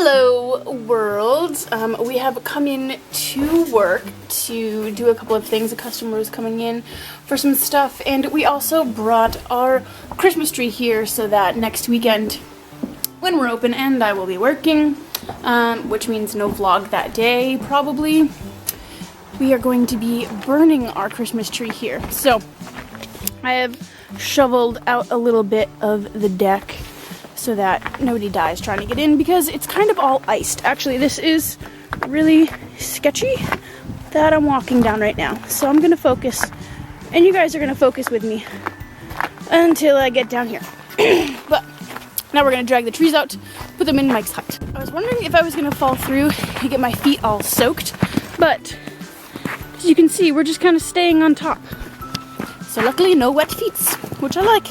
Hello world. We have come in to work to do a couple of things. A customer is coming in for some stuff, and we also brought our Christmas tree here so that next weekend when we're open and I will be working, which means no vlog that day probably, we are going to be burning our Christmas tree here. So I have shoveled out a little bit of the deck so that nobody dies trying to get in, because it's kind of all iced. Actually, this is really sketchy that I'm walking down right now. So I'm gonna focus, and you guys are gonna focus with me until I get down here. But now we're gonna drag the trees out, put them in Mike's hut. I was wondering if I was gonna fall through and get my feet all soaked, but as you can see, we're just kind of staying on top. So luckily, no wet feet, which I like.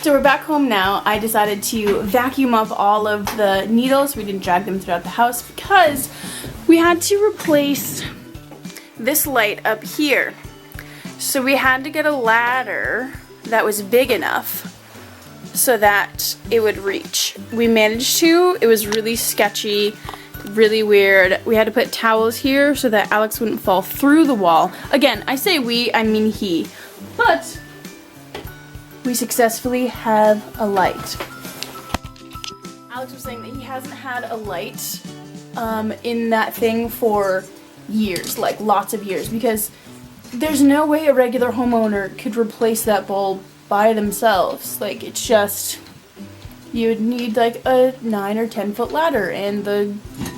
So we're back home now. I decided to vacuum up all of the needles. We didn't drag them throughout the house because we had to replace this light up here. So we had to get a ladder that was big enough so that it would reach. We managed to. It was really sketchy, really weird. We had to put towels here so that Alex wouldn't fall through the wall. Again, I say we, I mean he. But we successfully have a light. Alex was saying that he hasn't had a light in that thing for years, like lots of years, because there's no way a regular homeowner could replace that bulb by themselves. Like, it's just, you would need like a 9 or 10 foot ladder and the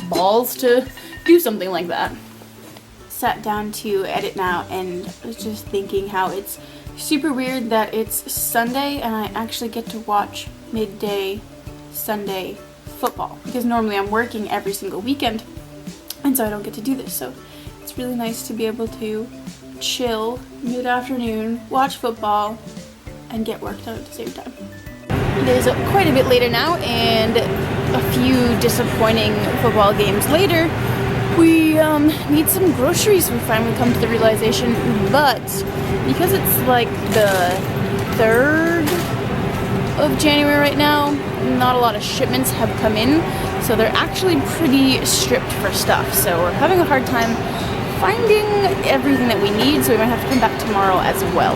balls to do something like that. Sat down to edit now and was just thinking how it's super weird that it's Sunday and I actually get to watch midday Sunday football, because normally I'm working every single weekend and so I don't get to do this. So it's really nice to be able to chill mid-afternoon, watch football, and get work done at the same time. It is quite a bit later now, and a few disappointing football games later, we need some groceries. We finally come to the realization, but because it's like the 3rd of January right now, not a lot of shipments have come in, so they're actually pretty stripped for stuff. So we're having a hard time finding everything that we need, so we might have to come back tomorrow as well.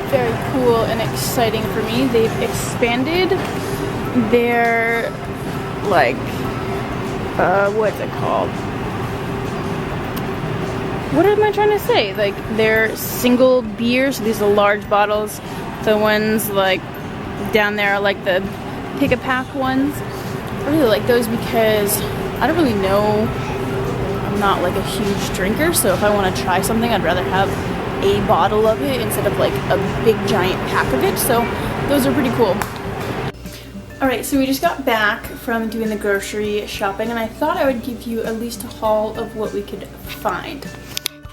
Very cool and exciting for me. They've expanded their, like, what's it called? What am I trying to say? Like, they're single beers. So these are large bottles. The ones like down there are like the pick-a-pack ones. I really like those because I don't really know. I'm not like a huge drinker, so if I want to try something, I'd rather have a bottle of it instead of like a big giant pack of it. So those are pretty cool. Alright, so we just got back from doing the grocery shopping, and I thought I would give you at least a haul of what we could find.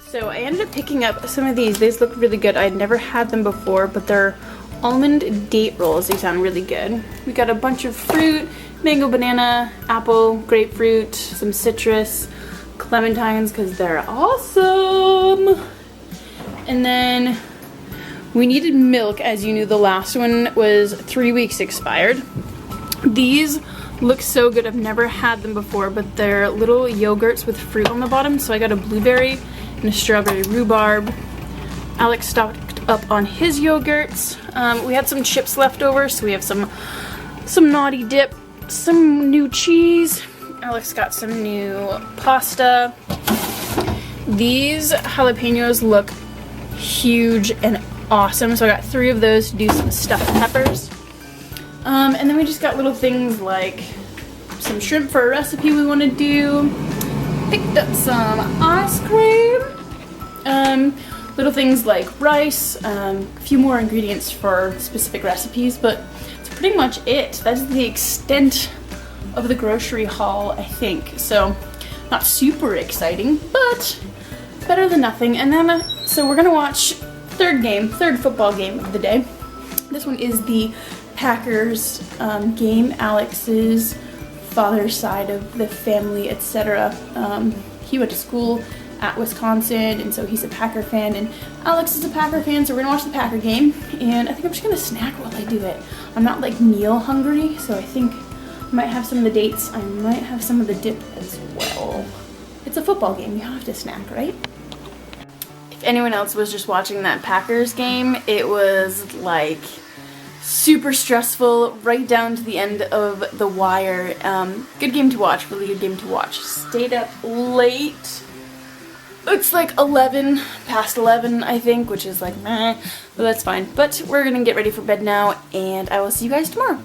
So I ended up picking up some of these. These look really good. I'd never had them before, but they're almond date rolls. They sound really good. We got a bunch of fruit: mango, banana, apple, grapefruit, some citrus, clementines because they're awesome. And then we needed milk. As you knew, the last one was 3 weeks expired. These look so good. I've never had them before, but they're little yogurts with fruit on the bottom. So I got a blueberry and a strawberry rhubarb. Alex stocked up on his yogurts. We had some chips left over, so we have some naughty dip, some new cheese. Alex got some new pasta. These jalapenos look huge and awesome, so I got 3 of those to do some stuffed peppers. And then we just got little things like some shrimp for a recipe we want to do. Picked up some ice cream. Little things like rice, a few more ingredients for specific recipes, but that's pretty much it. That's the extent of the grocery haul, I think. So not super exciting, but better than nothing. And then, so we're gonna watch third football game of the day. This one is the Packers game. Alex's father's side of the family, etc. He went to school at Wisconsin, and so he's a Packer fan, and Alex is a Packer fan, so we're gonna watch the Packer game, and I think I'm just gonna snack while I do it. I'm not like meal hungry, so I think I might have some of the dates. I might have some of the dip as well. It's a football game, you have to snack, right? If anyone else was just watching that Packers game, it was like super stressful right down to the end of the wire. Good game to watch, really good game to watch. Stayed up late. It's like 11, past 11 I think, which is like meh, but that's fine. But we're gonna get ready for bed now, and I will see you guys tomorrow.